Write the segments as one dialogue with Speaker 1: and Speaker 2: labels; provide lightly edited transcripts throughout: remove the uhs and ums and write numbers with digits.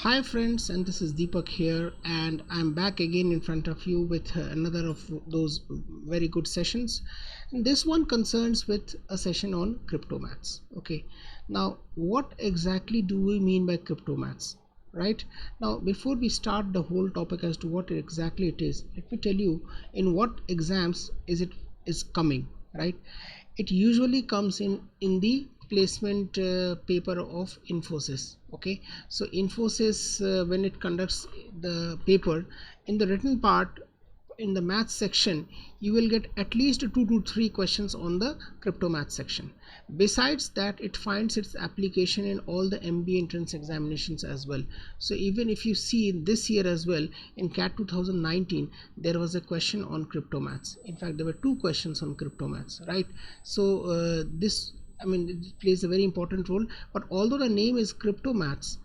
Speaker 1: Hi friends, and this is Deepak here, and I'm back again in front of you with another of those very good sessions. And this one concerns with a session on cryptomaths. Okay, now what exactly do we mean by cryptomaths? Right now, before we start the whole topic as to what exactly it is, let me tell you in what exams is coming. Right, it usually comes in the placement paper of Infosys. Okay, so Infosys, when it conducts the paper, in the written part, in the math section, you will get at least 2 to 3 questions on the crypto math section. Besides that, it finds its application in all the MBA entrance examinations as well. So even if you see this year as well, in CAT 2019 there was a question on crypto maths. In fact, there were 2 questions on crypto maths, right? So this, I mean, it plays a very important role. But although the name is crypto maths,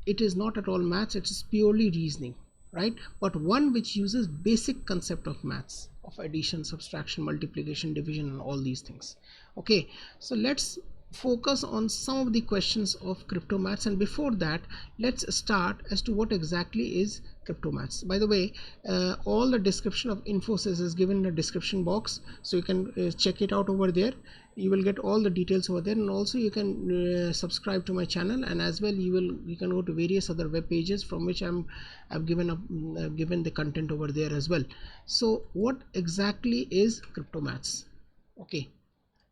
Speaker 1: it is not at all maths, it is purely reasoning, right? But one which uses basic concept of maths, of addition, subtraction, multiplication, division, and all these things. Okay, so let's focus on some of the questions of crypto maths, and before that, let's start as to what exactly is crypto maths. By the way, all the description of Infosys is given in the description box, so you can check it out over there. You will get all the details over there, and also you can subscribe to my channel, and as well you can go to various other web pages from which I've given the content over there as well. So what exactly is crypto maths? Okay,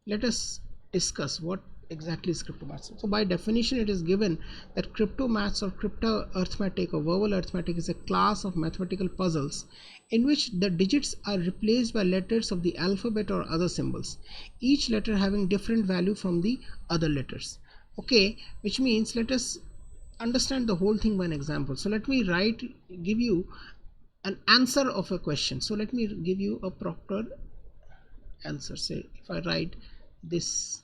Speaker 1: let us discuss what exactly is crypto maths. So by definition, it is given that crypto maths or crypto arithmetic or verbal arithmetic is a class of mathematical puzzles in which the digits are replaced by letters of the alphabet or other symbols, each letter having different value from the other letters. Okay, which means let us understand the whole thing by an example. So let me give you an answer of a question. So let me give you a proper answer. Say if I write this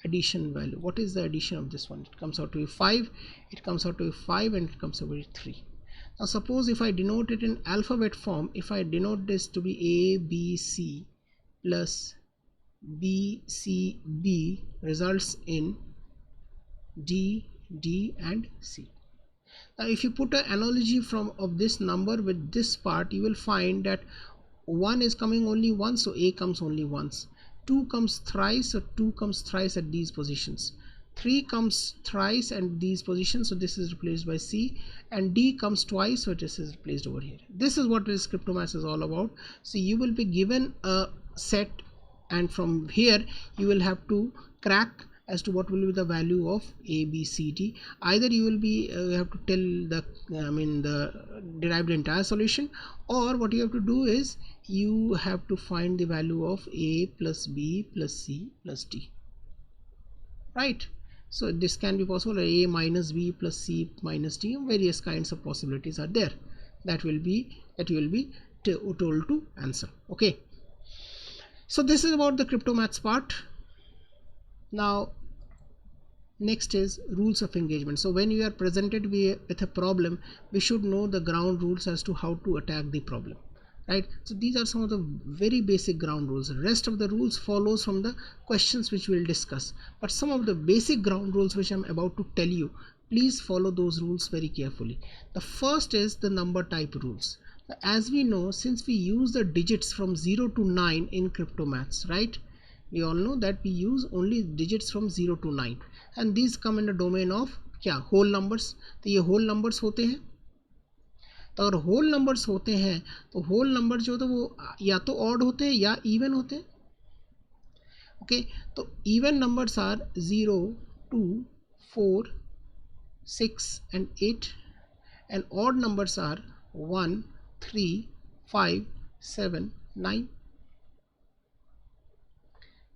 Speaker 1: addition value, what is the addition of this one? It comes out to be 5, it comes out to be 5, and it comes out to be 3. Now suppose if I denote it in alphabet form, if I denote this to be A B C plus B C B results in D D and C. Now if you put an analogy of this number with this part, you will find that 1 is coming only once, so A comes only once. 2 comes thrice, so 2 comes thrice at these positions. 3 comes thrice at these positions, so this is replaced by C, and D comes twice, so this is replaced over here. This is what this crypto maths is all about. So you will be given a set, and from here you will have to crack as to what will be the value of A, B, C, D. Either you will be you have to tell the the derived entire solution, or what you have to do is you have to find the value of A plus B plus C plus D, right? So this can be possible, A minus B plus C minus D. Various kinds of possibilities are there that you will be told to answer. Okay, so this is about the crypto maths part. Now next is rules of engagement. So when you are presented with a problem, we should know the ground rules as to how to attack the problem, right? So these are some of the very basic ground rules. The rest of the rules follows from the questions which we'll discuss, but some of the basic ground rules which I'm about to tell you, please follow those rules very carefully. The first is the number type rules. As we know, since we use the digits from 0 to 9 in crypto maths, right, we all know that we use only digits from 0 to 9, and these come in the domain of क्या whole numbers. तो ये whole numbers होते हैं. तो अगर whole numbers होते हैं तो whole numbers जो होते हैं वो या तो odd होते हैं या even होते हैं. ओके, तो even numbers are 0, 2, 4, 6 and 8, and odd numbers are 1, 3, 5, 7, 9.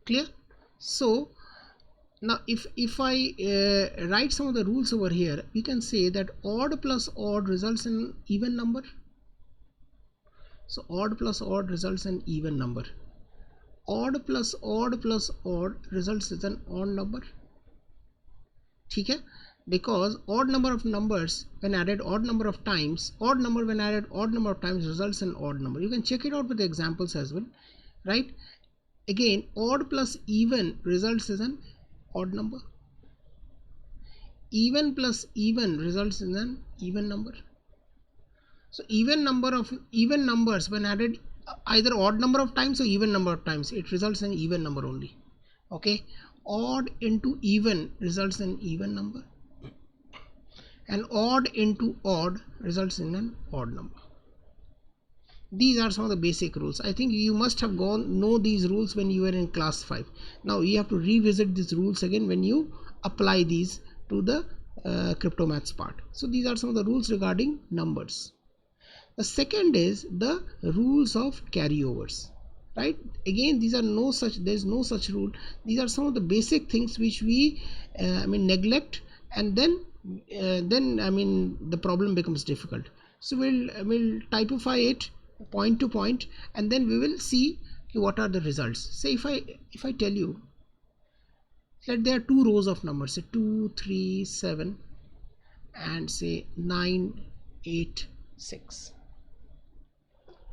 Speaker 1: Clear? So now if I write some of the rules over here, we can say that odd plus odd results in even number. So odd plus odd results in even number. Odd plus odd plus odd results in an odd number. ठीक है? Because odd number of numbers when added odd number of times, odd number when added odd number of times results in odd number. You can check it out with the examples as well, right? Again, odd plus even results in an odd number. even plus even results in an even number. So even numbers when added either odd number of times or even number of times, it results in even number only. Okay, odd into even results in even number, and odd into odd results in an odd number. These are some of the basic rules. I think you must have know these rules when you were in class 5. Now you have to revisit these rules again when you apply these to the crypto maths part. So these are some of the rules regarding numbers. The second is the rules of carryovers, right? Again, these are there's no such rule. These are some of the basic things which we neglect, and then the problem becomes difficult. So we'll typify it point to point, and then we will see what are the results. Say if I tell you that there are two rows of numbers, say 2 3 7 and say 9 8 6,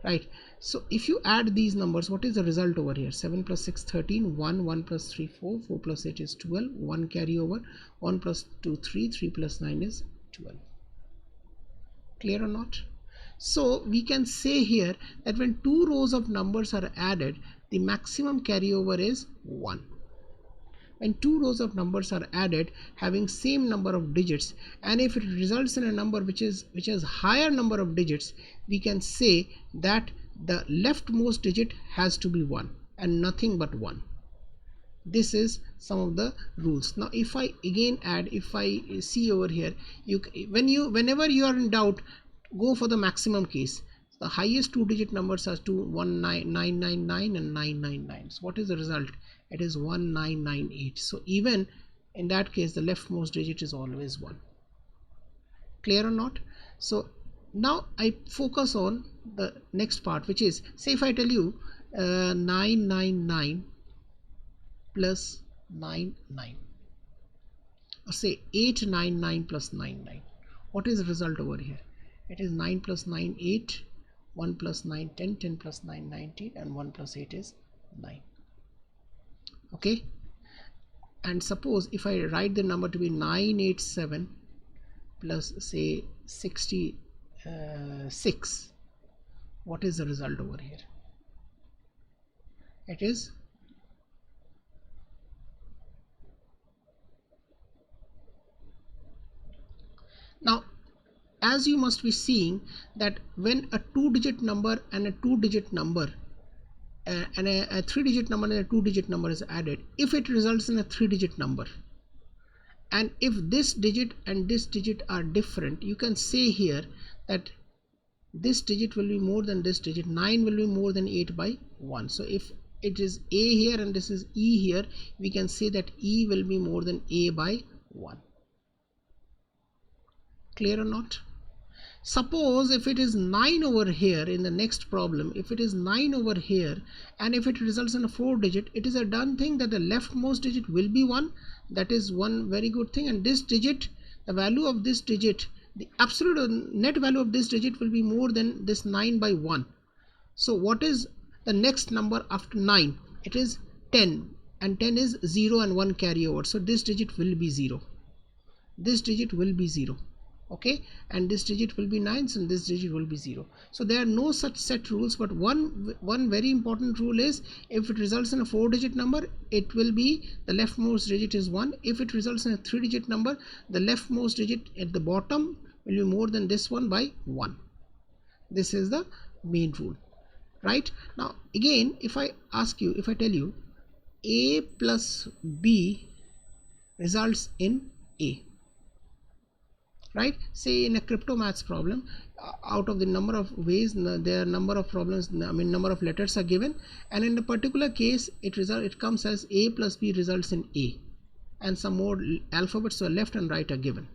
Speaker 1: right? So if you add these numbers, what is the result over here? 7 plus 6 13, 1 1 plus 3 4, 4 plus 8 is 12, 1 carry over, 1 plus 2 3, 3 plus 9 is 12. Clear or not? So we can say here that when two rows of numbers are added, the maximum carryover is 1. When two rows of numbers are added having same number of digits, and if it results in a number which has higher number of digits, we can say that the leftmost digit has to be 1 and nothing but 1. This is some of the rules. Now if I again add, if I see over here, whenever you are in doubt, go for the maximum case. The highest two digit numbers are 999 and 999. So what is the result? It is 1998. So even in that case, the leftmost digit is always 1. Clear or not? So now I focus on the next part, which is, say if I tell you 999 plus 99, or say 899 plus 99. What is the result over here? It is 9 plus 9 8, 1 plus 9 10, 10 plus 9 19, and 1 plus 8 is 9. Okay, and suppose if I write the number to be 987 plus say 66, what is the result over here? It is now, as you must be seeing that when a two-digit number and a two-digit number and a three-digit number and a two-digit number is added, if it results in a three-digit number, and if this digit and this digit are different, you can say here that this digit will be more than this digit. 9 will be more than 8 by 1. So if it is A here and this is E here, we can say that E will be more than A by 1. Clear or not? Suppose if it is 9 over here in the next problem, if it is 9 over here and if it results in a 4 digit, it is a done thing that the leftmost digit will be 1. That is one very good thing. And this digit, the value of this digit, the absolute net value of this digit will be more than this 9 by 1. So what is the next number after 9? It is 10, and 10 is 0 and 1 carry over. So this digit will be 0. This digit will be 0. Okay, and this digit will be 9, and this digit will be 0. So there are no such set rules, but one very important rule is, if it results in a 4-digit number, it will be the leftmost digit is 1. If it results in a 3-digit number, the leftmost digit at the bottom will be more than this one by 1. This is the main rule, right? Now again, if I ask you, if I tell you A plus B results in A, right? Say in a crypto maths problem, out of the number of ways, there are number of problems, number of letters are given, and in a particular case it comes as A plus B results in A, and some more alphabets to left and right are given,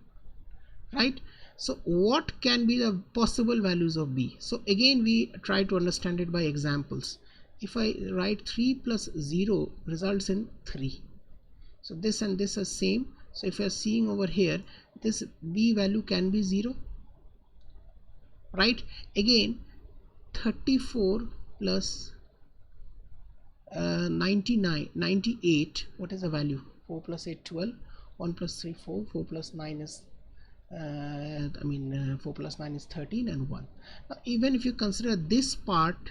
Speaker 1: right? So what can be the possible values of B? So again we try to understand it by examples. If I write 3 plus 0 results in 3, so this and this are same. So if you are seeing over here, this B value can be 0, right? Again 34 plus 98, what is the value? 4 plus 8 12, 1 plus 3 4, 4 plus 9 is 4 plus 9 is 13 and 1. Now even if you consider this part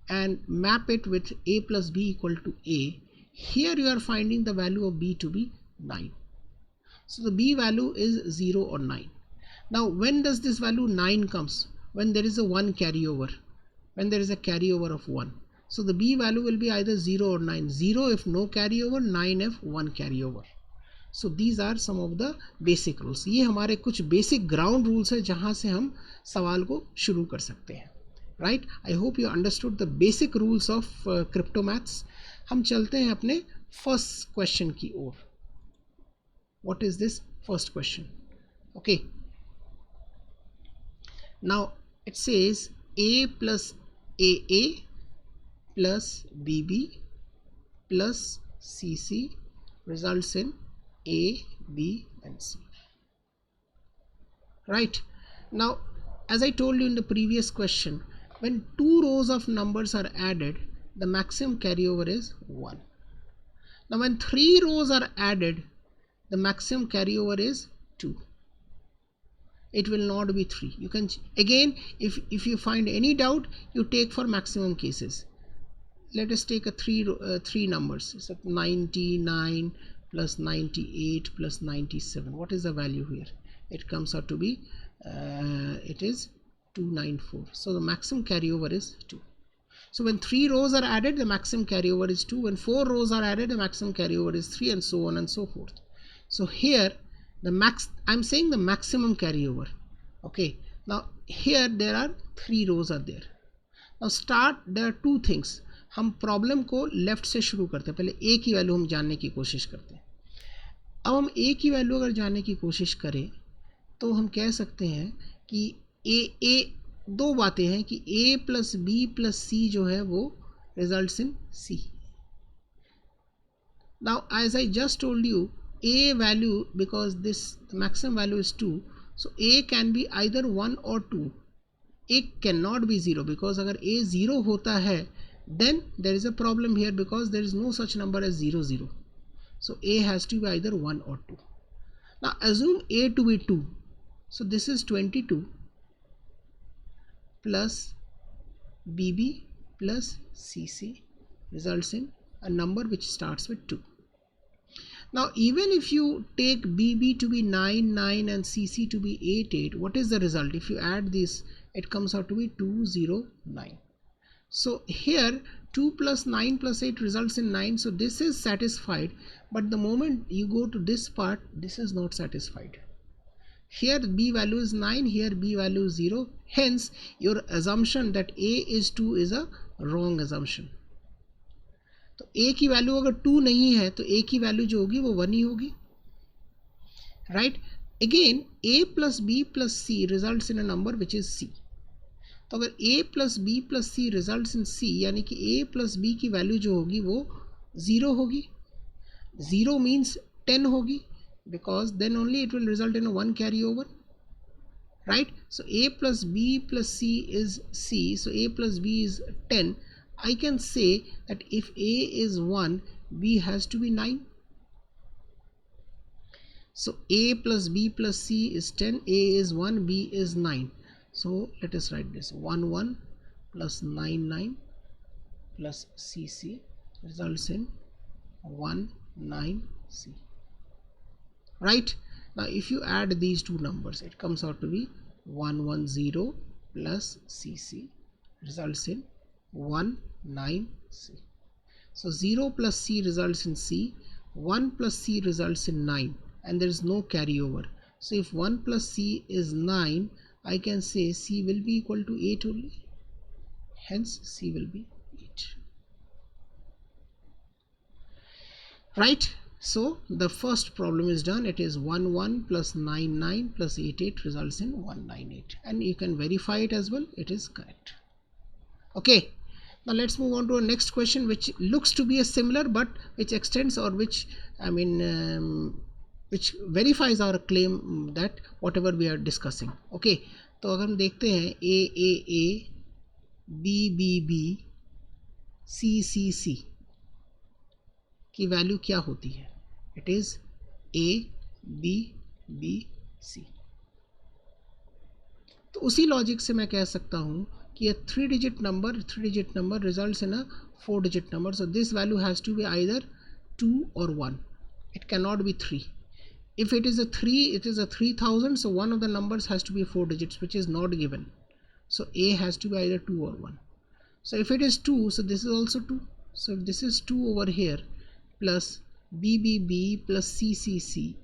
Speaker 1: and map it with a plus b equal to a, here you are finding the value of b to be 9. So the b value is 0 or 9. Now when does this value 9 comes? When there is a 1 carryover, when there is a carryover of 1. So the b value will be either 0 or 9. 0 if no carryover, 9 if 1 carryover. So these are some of the basic rules. ये हमारे कुछ basic ground rules है जहाँ से हम सवाल को शुरू कर सकते हैं. Right? I hope you understood the basic rules of crypto maths. हम चलते हैं अपने first question की ओर. What is this first question? Okay. Now it says a plus AA plus BB plus CC results in A, B and C. Right. Now as I told you in the previous question, when two rows of numbers are added, the maximum carryover is 1. Now when three rows are added, the maximum carryover is 2. It will not be 3. You can again, if you find any doubt, you take for maximum cases. Let us take a three numbers. So 99 plus 98 plus 97. What is the value here? It comes out to be it is 294. So the maximum carryover is 2. So when 3 rows are added, the maximum carryover is 2. When 4 rows are added, the maximum carryover is 3, and so on and so forth. So here I'm saying the maximum carryover. Okay. Now here there are 3 rows are there. Now there are two things. हम problem को left से शुरू करते हैं. पहले ए की value हम जानने की कोशिश करते हैं. अब हम ए की वैल्यू अगर जानने की कोशिश करें तो हम कह सकते हैं कि ए दो बातें हैं कि a plus B plus c जो है वो results in c. Now as I just told you, a value, because this maximum value is 2, so a can be either 1 or 2. A can not be 0, because अगर a 0 होता है then there is a problem here, because there is no such number as 0 0. So a has to be either 1 or 2. Now assume a to be 2. So this is 22 plus bb plus cc results in a number which starts with 2. Now even if you take bb to be 9 9 and cc to be 8 8, what is the result? If you add this, it comes out to be 209. So here 2 plus 9 plus 8 results in 9. So this is satisfied, but the moment you go to this part, this is not satisfied. Here b value is 9, here b value is 0. Hence your assumption that a is 2 is a wrong assumption. तो a की value अगर 2 नहीं है तो a की value जो होगी वो 1 ही होगी. Right? Again a plus b plus c results in a number which is c. तो अगर a plus B plus C results in C, यानी कि a प्लस बी की वैल्यू जो होगी वो 0 होगी. 0 मीन्स 10 होगी, because then only it will result in 1 carry over. Right? So a plus B plus C is c, so a plus b is 10. I can say that if a is 1, b has to be 9. So a plus b plus c is 10, a is 1, b is 9. So let us write this: 1 1 plus 9 9 plus cc results in 1 9 c. Right? Now if you add these two numbers, it comes out to be 110 plus cc results in 1 9 c. So 0 plus c results in c, 1 plus c results in 9, and there is no carryover. So if 1 plus c is 9, I can say c will be equal to 8 only. Hence c will be 8. Right? So the first problem is done. It is 1 1 plus 9 9 plus 8 8 results in 198, and you can verify it as well. It is correct. Okay. Now let's move on to our next question, which looks to be a similar, but which extends, or which which verifies our claim that whatever we are discussing. Okay, तो अगर हम देखते हैं a b b b c c c की value क्या होती है? It is A B B C। तो उसी लॉजिक से मैं कह सकता हूँ कि a 3-digit number results in a 4-digit number. So this value has to be either 2 or 1. It cannot be 3. If it is a 3, it is a 3000. So one of the numbers has to be 4 digits, which is not given. So A has to be either 2 or 1. So if it is 2, so this is also 2. So if this is 2 over here plus BBB plus CCC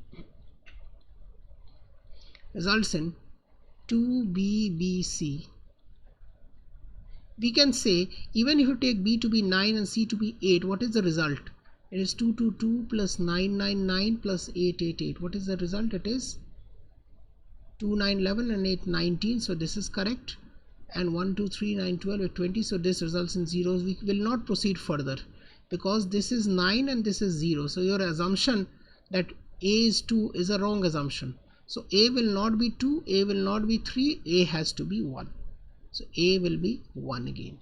Speaker 1: results in 2BBC. We can say even if you take B to be 9 and C to be 8, what is the result? It is 222 plus 999 plus 888. What is the result? It is 2 9 11 and 8 19. So this is correct. And 1 2 3 9 12 8 20. So this results in zeros. We will not proceed further because this is 9 and this is 0. So your assumption that A is 2 is a wrong assumption. So A will not be 2, A will not be 3, A has to be 1. So A will be 1 again.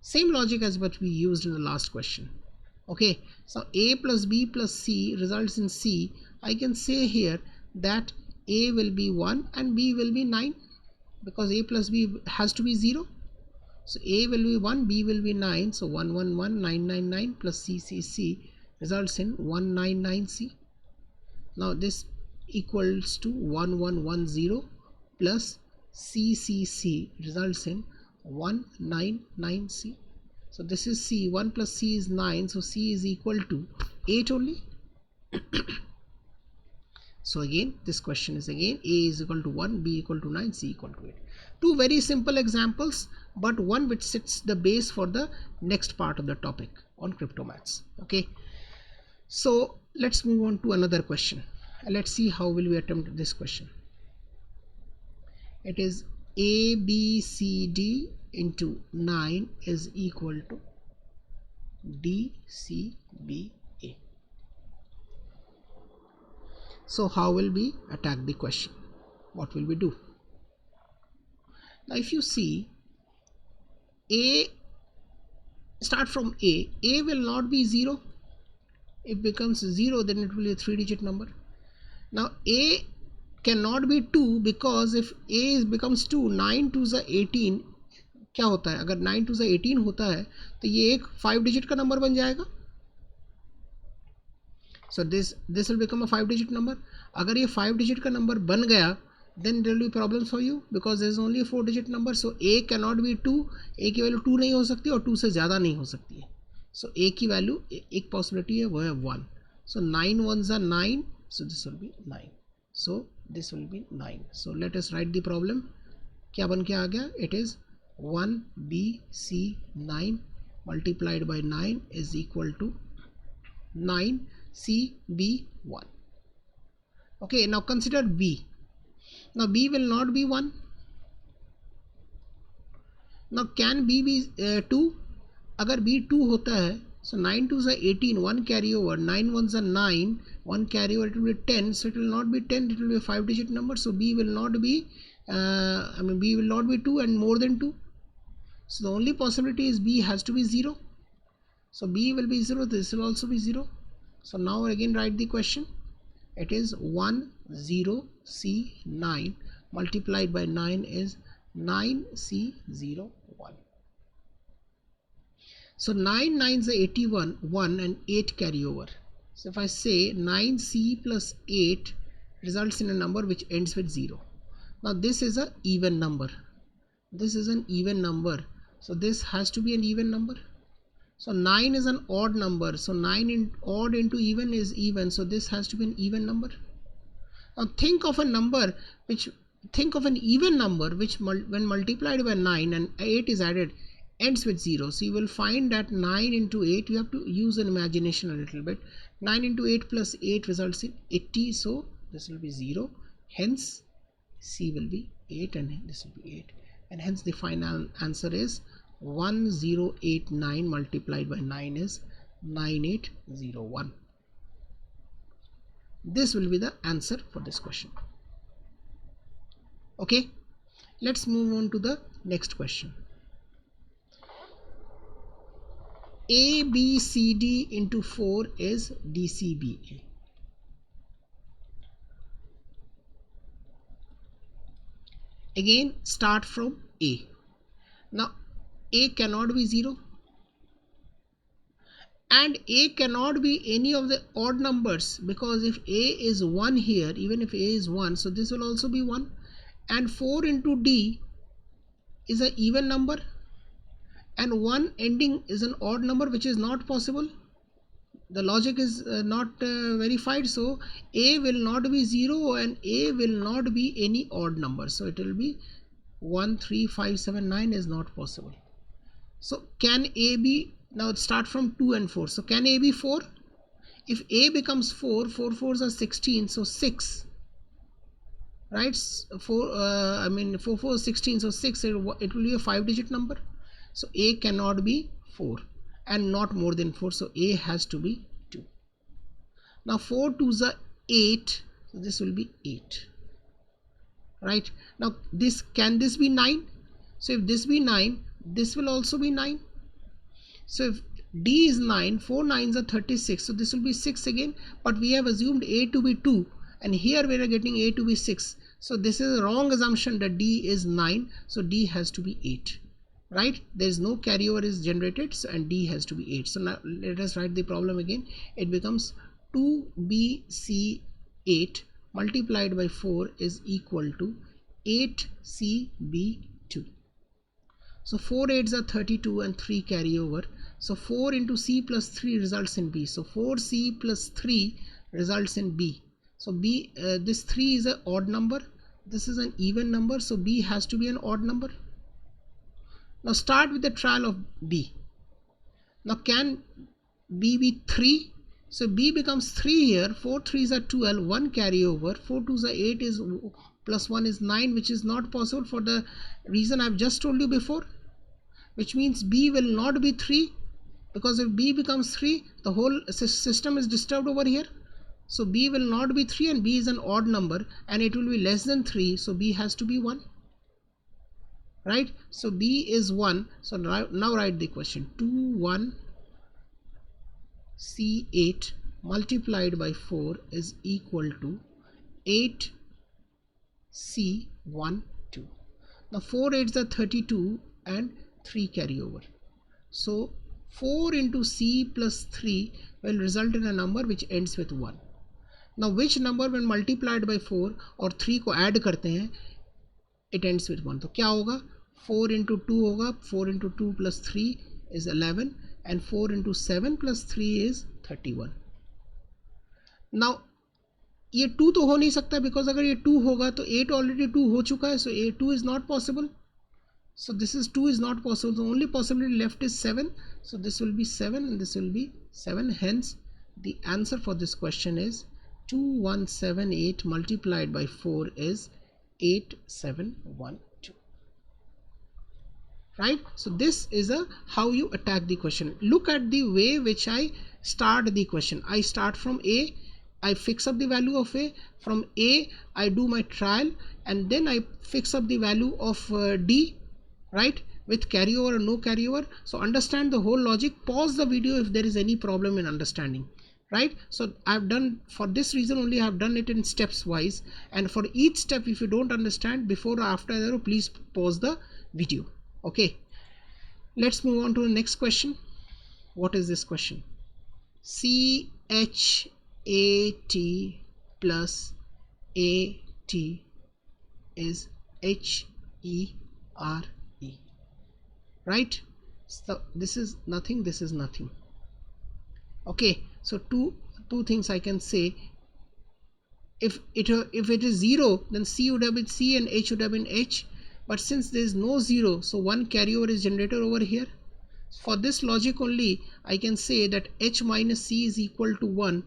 Speaker 1: Same logic as what we used in the last question. Okay, so A plus B plus C results in C. I can say here that A will be 1 and B will be 9 because A plus B has to be 0. So A will be 1, B will be 9. So 1 1 1 9 9 9 plus C C C results in 199C. Now this equals to 1110 plus CCC results in 199C. So this is C, 1 plus C is 9, so C is equal to 8 only. So again this question is again A is equal to 1, B equal to 9, C equal to 8. Two very simple examples, but one which sets the base for the next part of the topic on cryptomaths. Okay, so let's move on to another question. Let's see how will we attempt this question. It is A B C D into 9 is equal to D C B A. So how will we attack the question? What will we do? Now if you see A, start from A will not be 0. If it becomes 0, then it will be a 3-digit number. Now A cannot be 2 because if A becomes 2, 9 2s are 18. क्या होता है? अगर 9 2s are 18 होता है तो ये एक 5-digit का नंबर बन जाएगा. So this will become a 5-digit number. अगर ये 5-digit का नंबर बन गया, then there will be problems for you because there is only a 4-digit number. So A cannot be 2. A की वैल्यू 2 नहीं हो सकती और 2 से ज़्यादा नहीं हो सकती है. So A की वैल्यू एक पॉसिबिलिटी है, वो है 1. So 9 1s are 9. So this will be 9. So this will be 9. So let us write the problem. क्या बन के आ गया? It is 1BC9 multiplied by 9 is equal to 9CB1. Okay, now consider B. Now B will not be 1. Now can B be 2? अगर B 2 होता है, so 9 2s are 18, 1 carry over, 9 1s are 9, 1 carry over, it will be 10. So it will not be 10, it will be a 5-digit number. So B will not be B will not be 2 and more than 2. So the only possibility is B has to be 0. So B will be 0, this will also be 0. So now again write the question. It is 10C9 multiplied by 9 is 9C01. So 9 9s are 81, 1 and 8 carry over. So if I say 9C plus 8 results in a number which ends with 0. Now this is an even number. This is an even number. So this has to be an even number. So 9 is an odd number. So 9 in odd into even is even. So this has to be an even number. Now think of a number which, think of an even number which when multiplied by 9 and 8 is added ends with 0. So you will find that 9 into 8, you have to use an imagination a little bit. 9 into 8 plus 8 results in 80. So this will be 0. Hence C will be 8 and this will be 8. And hence the final answer is 1089 multiplied by 9 is 9801. This will be the answer for this question. Okay, let's move on to the next question. ABCD into 4 is DCBA. again start from A. Now A cannot be 0 and A cannot be any of the odd numbers, because if A is 1 here, even if A is 1, so this will also be 1, and 4 into D is an even number and 1 ending is an odd number, which is not possible. The logic is not verified, so A will not be 0 and A will not be any odd number, so it will be 1, 3, 5, 7, 9 is not possible. So can A be, now start from 2 and 4, so can A be 4? If A becomes 4, 4 4s are 16, so 6, right? 4 4 is 16, so 6, it will be a 5-digit number. So A cannot be 4 and not more than 4, so A has to be 2. Now 4 2s are 8, so this will be 8, right? Now this, can this be 9? So if this be 9, this will also be 9. So if D is 9, 4 9s are 36, so this will be 6 again, but we have assumed A to be 2 and here we are getting A to be 6, so this is a wrong assumption that D is 9, so D has to be 8, right? There is no carryover is generated, so, and D has to be 8. So now let us write the problem again. It becomes 2BC8 multiplied by 4 is equal to 8CB2. So 4 8s are 32 and 3 carry over. So 4 into C plus 3 results in B. So 4C plus 3 results in B. So B, this 3 is an odd number. This is an even number. So B has to be an odd number. Now start with the trial of B. Now can B be 3? So B becomes 3 here. 4 3s are 12, 1 carry over. 4 2s are 8 is plus 1 is 9, which is not possible for the reason I've just told you before, which means B will not be 3, because if B becomes 3, the whole system is disturbed over here. So B will not be 3 and B is an odd number and it will be less than 3, so B has to be 1, right? So B is 1. So now write the question. 21C8 multiplied by 4 is equal to 8C12. Now 4 8s are 32 and 3 carry over. So 4 into C plus 3 will result in a number which ends with 1. Now which number when multiplied by 4 और 3 को add करते हैं, it ends with 1. तो क्या होगा? 4 into 2 होगा. 4 into 2 plus 3 is 11 and 4 into 7 plus 3 is 31. Now ये 2 तो हो नहीं सकता, because अगर ये 2 होगा तो 8 already 2 हो चुका है, so 2 is not possible. So this is 2 is not possible. The only possibility left is 7. So this will be 7 and this will be 7. Hence the answer for this question is 2178 multiplied by 4 is 8712. Right? So this is how you attack the question. Look at the way which I start the question. I start from A. I fix up the value of A. From A I do my trial and then I fix up the value of D, right, with carryover or no carryover. So understand the whole logic. Pause the video if there is any problem in understanding, right? So I've done, for this reason only I've done it in steps wise, and for each step if you don't understand before or after arrow, please pause the video. Okay, let's move on to the next question. What is this question? CHAT plus AT is HERE, right? So this is nothing, this is nothing. Okay, so two things I can say. If it is 0, then C would have been C and H would have been H, but since there is no 0, so one carryover is generated over here. For this logic only I can say that H minus C is equal to 1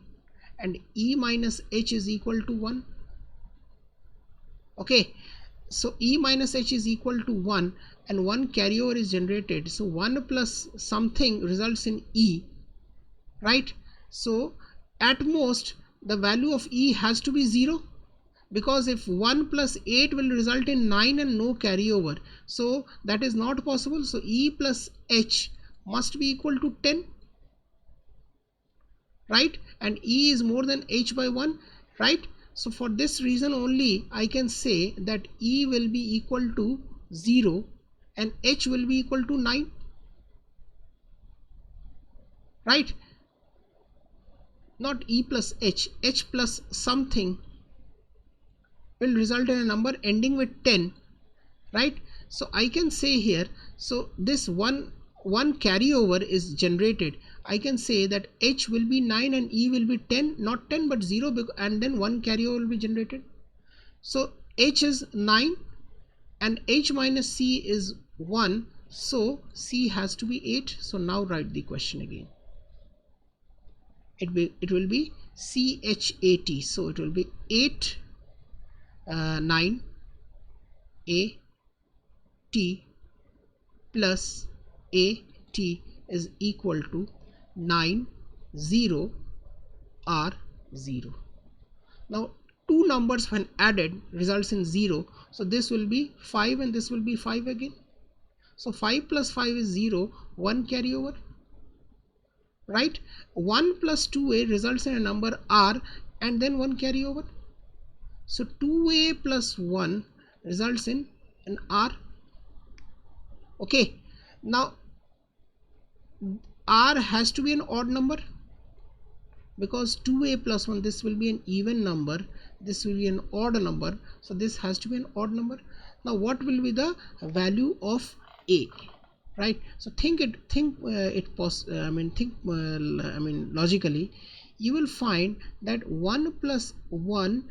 Speaker 1: and E minus H is equal to 1. Okay, so E minus H is equal to 1 and one carryover is generated, so 1 plus something results in E, right? So at most the value of E has to be 0, because if 1 plus 8 will result in 9 and no carryover, so that is not possible. So E plus H must be equal to 10, right? And E is more than H by 1, right? So for this reason only I can say that E will be equal to 0 and H will be equal to 9, right? Not E plus H, H plus something will result in a number ending with 10, right? So I can say here, so this one carryover is generated. I can say that H will be 9 and E will be 10, not 10 but 0, and then one carryover will be generated. So H is 9 and H minus C is 1, so C has to be 8. So now write the question again. It will be CH80, so it will be 8 9 A T plus A T is equal to 9 0 R 0. Now two numbers when added results in 0, so this will be 5 and this will be 5 again. So 5 plus 5 is 0, 1 carryover, right? 1 plus 2a results in a number R and then 1 carryover. So 2a plus 1 results in an R. Okay, now R has to be an odd number because 2a plus 1, this will be an even number, this will be an odd number, so this has to be an odd number. Now what will be the value of a, right? So logically you will find that 1 plus 1,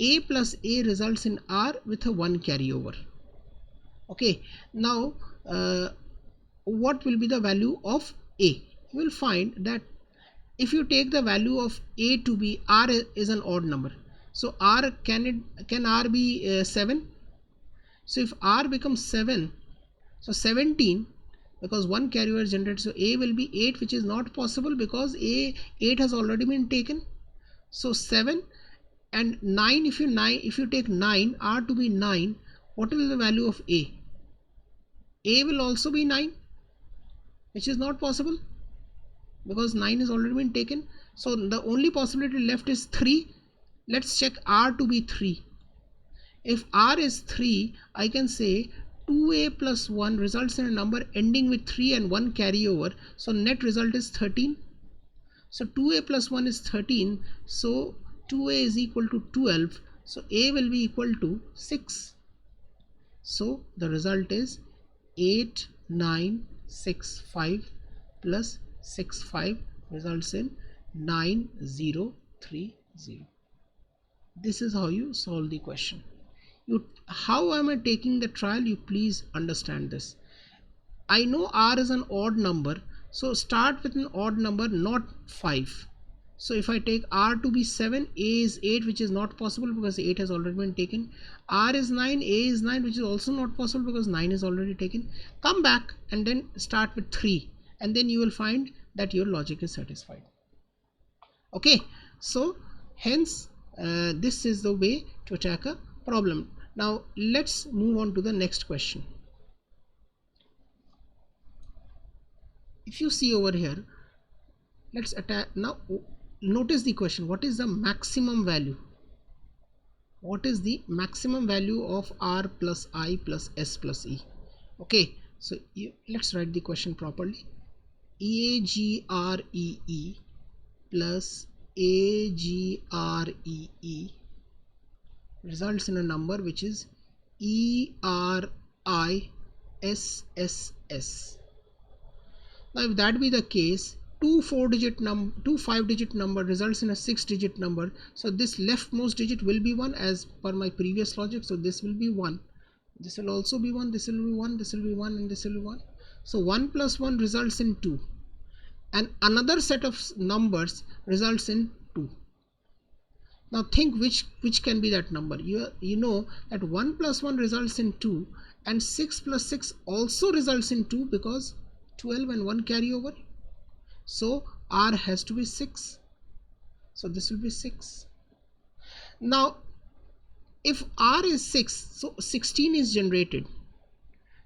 Speaker 1: a plus a results in R with a 1 carryover. Okay, now what will be the value of a? You will find that if you take the value of a to be, R is an odd number, so R can R be 7? So if R becomes 7, so 17, because 1 carryover is generated, so a will be 8, which is not possible because 8 has already been taken. So 7 and 9, if you take 9, R to be 9, what is the value of a? A will also be 9, which is not possible because 9 has already been taken. So the only possibility left is 3. Let's check R to be 3. If R is 3, I can say 2a plus 1 results in a number ending with 3 and 1 carryover, so net result is 13. So 2a plus 1 is 13, so 2a is equal to 12, so a will be equal to 6. So the result is 8 9 6 5 plus 6 5 results in 9 0 3 0. This is how you solve the question. How am I taking the trial? You please understand this. I know R is an odd number, so start with an odd number, not 5. So if I take R to be 7, A is 8, which is not possible because 8 has already been taken. R is 9, A is 9, which is also not possible because 9 is already taken. Come back and then start with 3, and then you will find that your logic is satisfied. Okay, so hence this is the way to attack a problem. Now let's move on to the next question. If you see over here, let's attack now. Notice the question: what is the maximum value? What is the maximum value of R plus I plus S plus E? Okay, so let's write the question properly. AGREE plus AGREE results in a number which is ERISSS. Now if that be the case, two 5-digit number results in a 6-digit number, so this leftmost digit will be 1 as per my previous logic, so this will be 1, this will also be 1, this will be 1, this will be 1, and this will be 1. So 1 plus 1 results in 2, and another set of numbers results in 2. Now think which can be that number. You know that 1 plus 1 results in 2, and 6 plus 6 also results in 2 because 12 and 1 carry over. So R has to be 6. So this will be 6. Now if R is 6, so 16 is generated.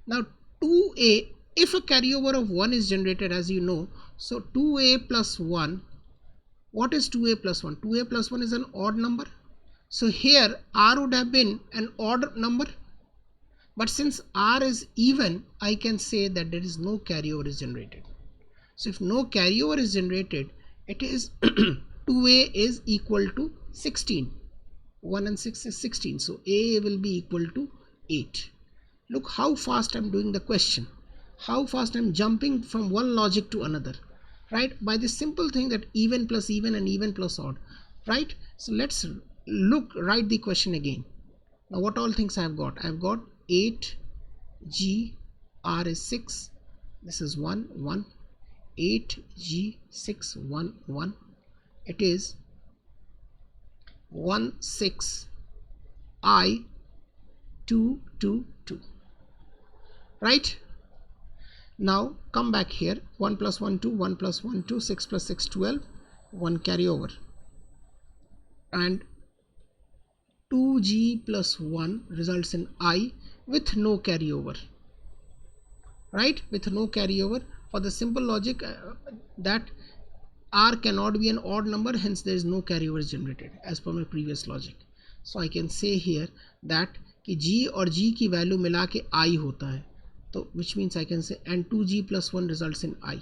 Speaker 1: Now 2a, if a carryover of 1 is generated, as you know, so 2a plus 1, what is 2a plus 1? 2a plus 1 is an odd number. So here R would have been an odd number, but since R is even, I can say that there is no carryover is generated. So if no carryover is generated, it is 2a is equal to 16. 1 and 6 is 16. So a will be equal to 8. Look how fast I'm doing the question, how fast I'm jumping from one logic to another, right? By this simple thing that even plus even and even plus odd, right? So let's write the question again. Now what all things I've got? I've got 8 G, R is 6, this is 1 1, 8 G 6 1 1, it is 1 6 I 2 2 2, right? Now come back here, 1 plus 1 2, 1 plus 1 2, 6 plus 6 12, 1 carryover, and 2G plus 1 results in I with no carryover, right? With no carryover, for the simple logic that R cannot be an odd number, hence there is no carryover generated as per my previous logic. So I can say here that कि G और G की value मिला के I होता है, तो which means I can say and 2G plus 1 results in I.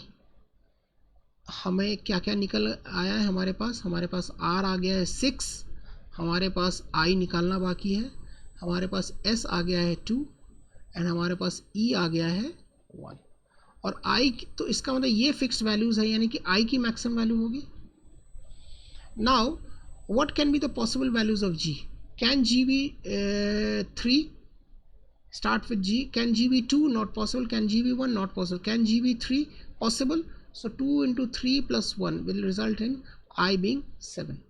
Speaker 1: हमें क्या क्या निकल आया है हमारे पास R आ गया है 6, हमारे पास I निकालना बाकी है, हमारे पास S आ गया है 2 एंड हमारे पास E आ गया है 1 और I, तो इसका मतलब ये फिक्स्ड वैल्यूज है, यानी कि I की मैक्सिमम वैल्यू होगी. Now what can be the possible values of G? Can G be 3? Start with G. Can G be 2? Not possible. Can G be 1? Not possible. Can G be 3? Possible. So 2 into 3 plus 1 will result in I being 7,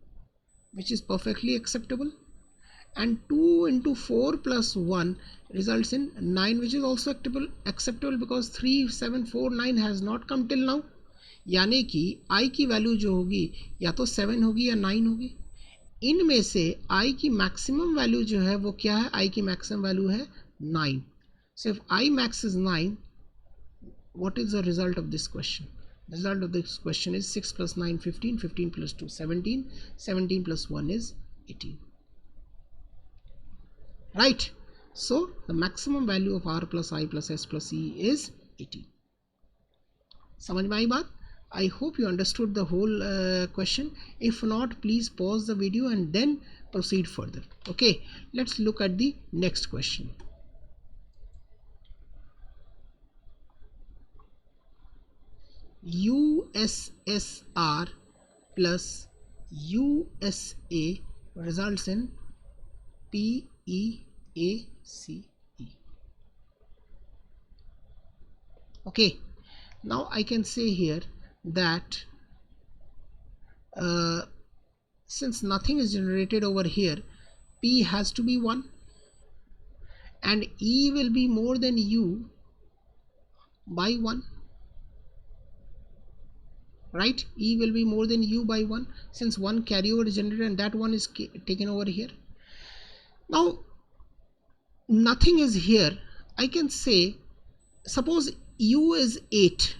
Speaker 1: which is perfectly acceptable. And 2 into 4 plus 1 results in 9, which is also acceptable because 3 7 4 9 has not come till now. यानी कि I की value जो होगी या तो 7 होगी या 9 होगी. इनमें से I की मैक्सिमम वैल्यू जो है वो क्या है? I की मैक्सिमम वैल्यू है 9. So if I max is 9, what is the result of this question? The result of this question is 6 plus 9 15, 15 plus 2 17, 17 plus 1 is 18, right? So the maximum value of R plus I plus S plus E is 18. समझ में आई बात? I hope you understood the whole question. If not, please pause the video and then proceed further. Okay, let's look at the next question. USSR plus USA results in PEACE. Okay, now I can say here that since nothing is generated over here, P has to be 1 and E will be more than U by 1, right? E will be more than U by 1 since one carryover is generated and that one is taken over here. Now nothing is here. I can say, suppose U is 8,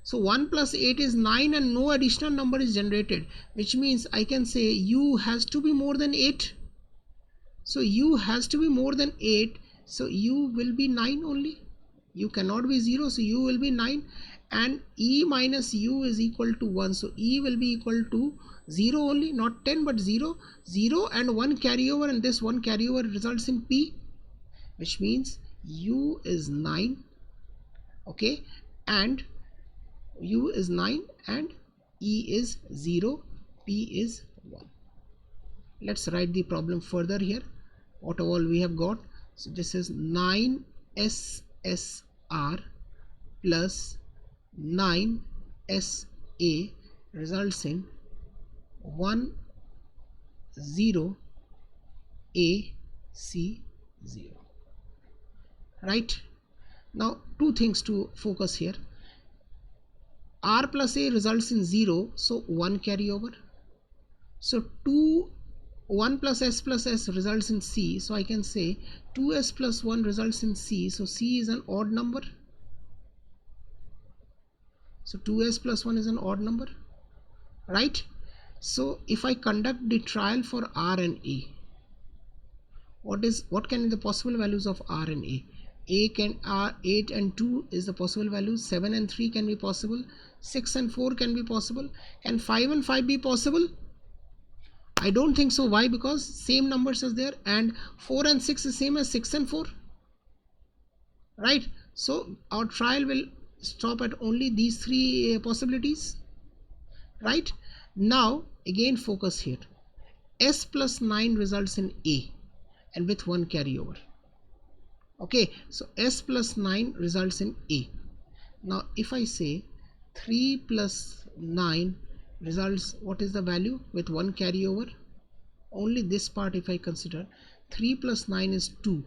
Speaker 1: so 1 plus 8 is 9 and no additional number is generated, which means I can say U has to be more than 8. So U has to be more than 8, so U will be 9 only. U cannot be 0, so U will be 9, and E minus U is equal to 1, so E will be equal to 0 only, not 10 but 0, 0 and 1 carryover, and this 1 carryover results in P, which means U is 9, okay, and U is 9 and E is 0, P is 1. Let's write the problem further here, what all we have got. So this is 9 SSR plus 9 SA results in 1 0 AC 0, right? Now two things to focus here. R plus A results in 0, so 1 carryover. So 1 plus S results in C, so I can say 2S plus 1 results in C, so C is an odd number. So 2S plus 1 is an odd number, right? So if I conduct the trial for R and A, what can be the possible values of R and A? A can R 8 and 2 is the possible values. 7 and 3 can be possible. 6 and 4 can be possible. Can 5 and 5 be possible? I don't think so. Why? Because same numbers is there, and 4 and 6 is same as 6 and 4, right? So our trial will stop at only these three possibilities, right? Now again focus here. S plus 9 results in A and with one carryover. Okay, so S plus 9 results in A. Now if I say 3 plus 9 results, what is the value with one carryover? Only this part if I consider. 3 plus 9 is 2.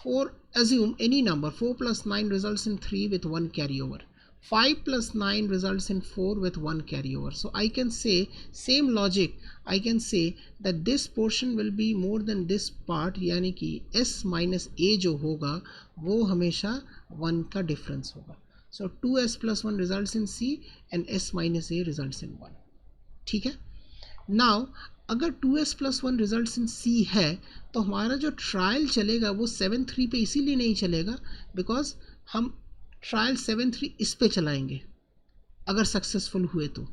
Speaker 1: 4, assume any number. 4 plus 9 results in 3 with one carryover. 5 plus 9 results in 4 with one carryover. So I can say, same logic, I can say that this portion will be more than this part, यानी कि S minus A जो होगा वो हमेशा 1 का difference होगा. So 2S plus 1 results in C and S minus A results in 1. ठीक है. Now अगर 2S plus 1 results in C है तो हमारा जो ट्रायल चलेगा वो 7-3 पे इसीलिए नहीं चलेगा बिकॉज हम ट्रायल 7-3 इस पे चलाएंगे अगर सक्सेसफुल हुए तो.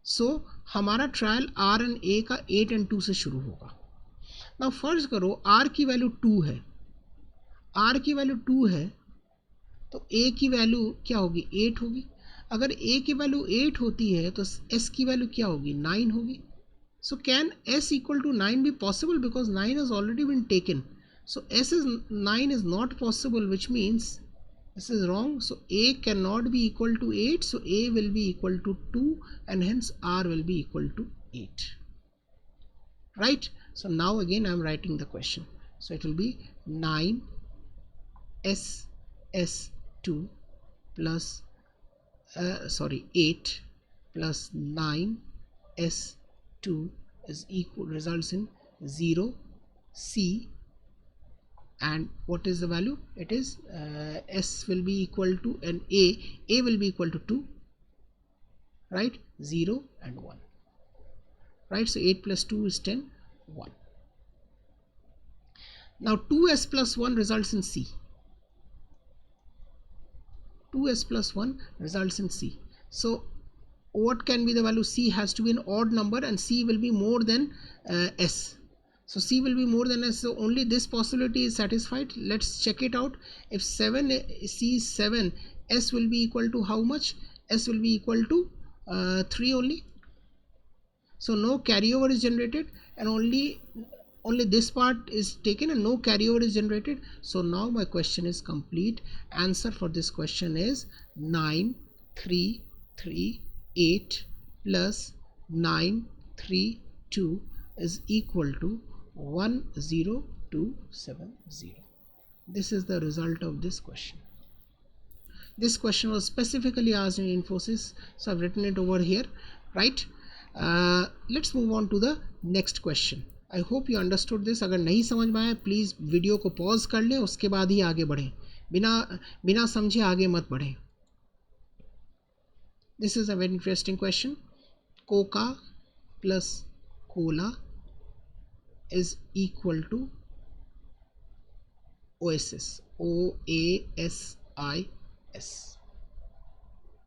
Speaker 1: सो हमारा ट्रायल R and A का 8 and 2 से शुरू होगा. ना फर्ज करो R की वैल्यू 2 है, R की वैल्यू 2 है तो A की वैल्यू क्या होगी? 8 होगी. अगर A की वैल्यू 8 होती है तो S की वैल्यू क्या होगी? 9 होगी. So can S equal to 9 be possible? Because 9 has already been taken. So S is 9 is not possible, which means this is wrong. So A cannot be equal to 8. So A will be equal to 2 and hence R will be equal to 8. Right? So now again I am writing the question. So it will be 9 S2 plus 8 plus 9 S2 is equal, results in 0 C, and what is the value? It is S will be equal to, and A will be equal to 2, right? 0 and 1, right? So 8 plus 2 is 10, 1. Now 2S plus 1 results in C. 2S plus 1 results in C. So what can be the value? C has to be an odd number and C will be more than S. So C will be more than S. So only this possibility is satisfied. Let's check it out. If C is 7, S will be equal to how much? S will be equal to 3 only. So no carryover is generated and only this part is taken and no carryover is generated. So now my question is complete. Answer for this question is 9, 3, 3, 8 plus 9, 3, 2 is equal to 10270. This is the result of this question. This question was specifically asked in Infosys, so I've written it over here, right? Let's move on to the next question. I hope you understood this. अगर नहीं समझ में आया please video को pause कर लें, उसके बाद ही आगे बढ़ें. बिना समझे आगे मत बढ़ें. This is a very interesting question. Coca plus cola is equal to Oasis. OASIS.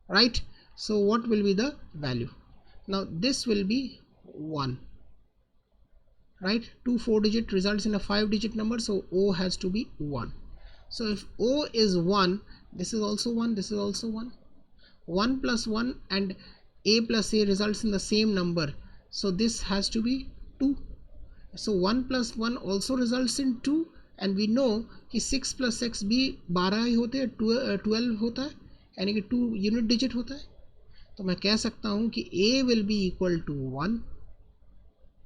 Speaker 1: Right? So what will be the value? Now this will be 1. Right? 2 4-digit results in a 5-digit number. So O has to be 1. So if O is 1, this is also 1, this is also 1. 1 plus 1 and A plus A results in the same number. So this has to be 2. So 1 plus 1 also results in 2. And we know कि 6 plus 6 भी 12 ही होते हैं, 12 होता है, यानी कि 2 unit digit होता है. तो मैं कह सकता हूँ कि A will be equal to 1.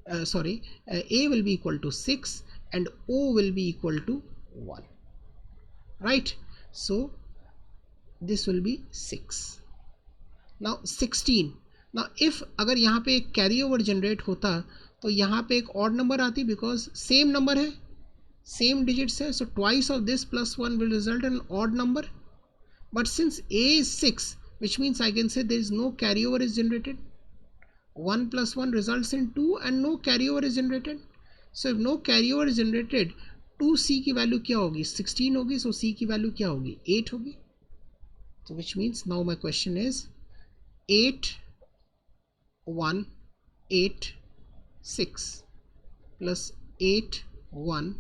Speaker 1: A will be equal to 6 and O will be equal to 1. Right? So this will be 6. Now 16. Now if अगर यहाँ पे एक कैरी ओवर जनरेट होता तो यहाँ पे एक ऑड नंबर आती बिकॉज सेम नंबर है, सेम डिजिट्स है. So twice of this plus 1 will result in odd number. But since A is 6, which means I can say there is no carryover is generated. 1 plus 1 results in 2 and no carryover is generated. So if no carryover is generated, 2c की value क्या होगी, 16 होगी. So c की value क्या होगी, 8 होगी. So which means now my question is 8 1 8 6 plus 8 1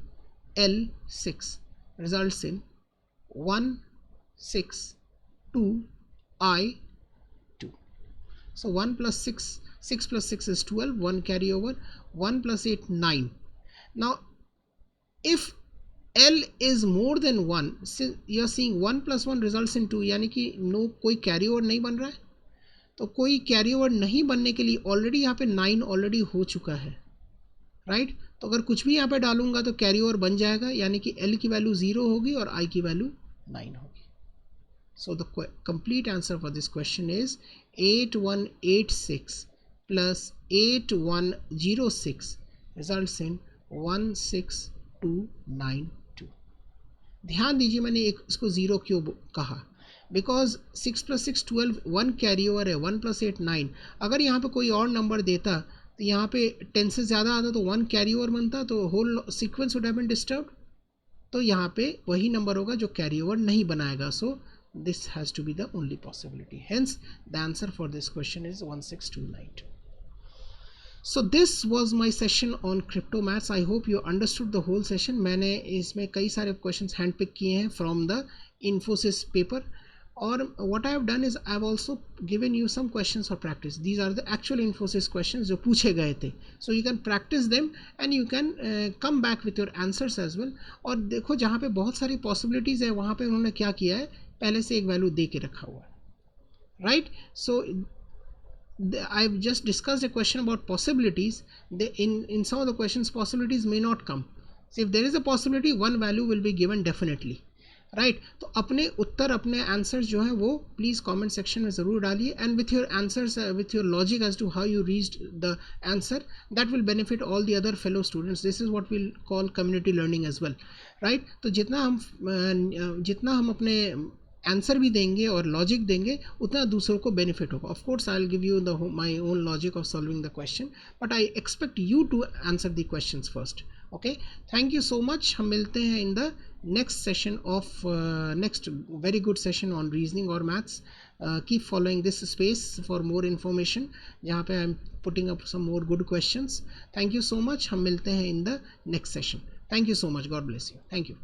Speaker 1: L 6 results in 1 6 2 I 2. So 1 plus 6, 6 plus 6 is 12, 1 carry over, 1 plus 8 9. Now if L is more than 1, you are seeing 1 plus 1 results in 2, यानी कि no कोई carry over नहीं बन रहा है. तो कोई carry over नहीं बनने के लिए ऑलरेडी यहाँ पे 9 ऑलरेडी हो चुका है, राइट. तो अगर कुछ भी यहाँ पे डालूंगा तो कैरी ओवर बन जाएगा, यानी कि L की वैल्यू 0 होगी और I की वैल्यू 9 होगी. So the complete answer for this question is 8186 plus 8106 results in 16292. ध्यान दीजिए मैंने इसको 0 क्यों कहा, बिकॉज 6 प्लस 6 12, 1 कैरी ओवर है, 1 प्लस 8 9. अगर यहाँ पे कोई और नंबर देता तो यहाँ पे 10 से ज़्यादा आता तो 1 कैरी ओवर बनता, तो whole sequence would have been disturbed. तो यहाँ पे वही नंबर होगा जो कैरी ओवर नहीं बनाएगा. सो this has to be the only possibility. Hence the answer for this question is 16292. So this was my session on crypto maths. I hope you understood the whole session. मैंने इसमें कई सारे questions hand pick किए हैं from the Infosys paper. और what I have done is I have also given you some questions for practice. These are the actual Infosys questions जो पूछे गए थे. So you can practice them and you can come back with your answers as well. और देखो जहाँ पे बहुत सारी possibilities है वहाँ पे उन्होंने क्या किया है, पहले से एक वैल्यू दे के रखा हुआ है, right. So I've just discussed a question about possibilities. In some of the questions possibilities may not come. So if there is a possibility, one value will be given definitely, right. तो अपने उत्तर अपने answers जो हैं वो please comment section में ज़रूर डालिए, and with your answers with your logic as to how you reached the answer, that will benefit all the other fellow students. This is what will call community learning as well, right. तो जितना हम अपने answer भी देंगे और logic देंगे उतना दूसरों को बेनिफिट होगा. Of course I will give you the my own logic of solving the question, but I expect you to answer the questions first. Okay, thank you so much. हम मिलते हैं in the next session of next very good session on reasoning or maths. Keep following this space for more information, जहाँ पे I'm putting up some more good questions. Thank you so much. हम मिलते हैं in the next session. Thank you so much. God bless you. Thank you.